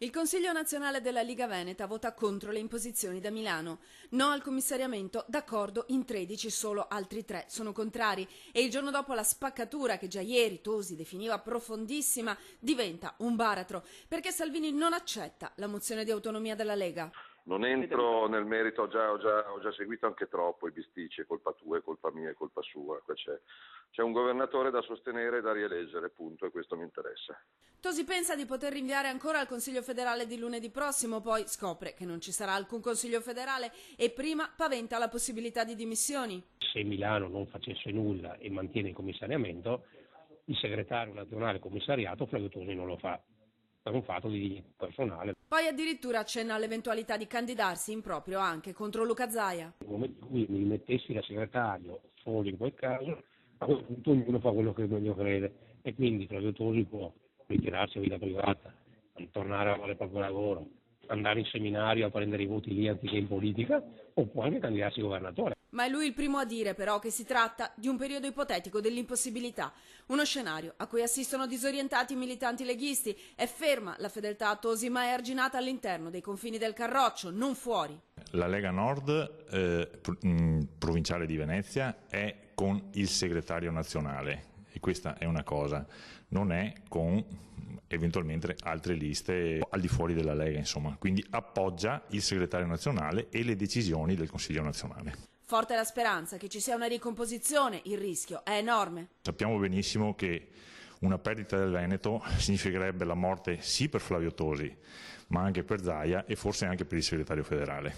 Il Consiglio nazionale della Liga Veneta vota contro le imposizioni da Milano. No al commissariamento, d'accordo in 13, solo altri 3 sono contrari. E il giorno dopo la spaccatura che già ieri Tosi definiva profondissima diventa un baratro, perché Salvini non accetta la mozione di autonomia della Lega. Non entro nel merito, ho già seguito anche troppo i bisticci, è colpa tua, è colpa mia, è colpa sua. C'è un governatore da sostenere e da rieleggere, punto, e questo mi interessa. Tosi pensa di poter rinviare ancora al Consiglio federale di lunedì prossimo, poi scopre che non ci sarà alcun Consiglio federale e prima paventa la possibilità di dimissioni. Se Milano non facesse nulla e mantiene il commissariamento, il segretario nazionale commissariato Flavio Tosi non lo fa, per un fatto di dignità personale. Poi addirittura accenna all'eventualità di candidarsi in proprio anche contro Luca Zaia. Nel momento in cui mi mettessi da segretario solo in quel caso, a quel punto ognuno fa quello che meglio crede e quindi Flavio Tosi può ritirarsi a vita privata, tornare a fare il proprio lavoro, andare in seminario a prendere i voti lì anziché in politica o può anche candidarsi governatore. Ma è lui il primo a dire però che si tratta di un periodo ipotetico dell'impossibilità, uno scenario a cui assistono disorientati i militanti leghisti. È ferma la fedeltà a Tosi, ma è arginata all'interno dei confini del Carroccio, non fuori. La Lega Nord provinciale di Venezia è con il segretario nazionale e questa è una cosa, non è con eventualmente altre liste al di fuori della Lega, insomma, quindi appoggia il segretario nazionale e le decisioni del Consiglio nazionale. Forte la speranza che ci sia una ricomposizione, il rischio è enorme. Sappiamo benissimo che una perdita del Veneto significherebbe la morte sì per Flavio Tosi, ma anche per Zaia e forse anche per il segretario federale.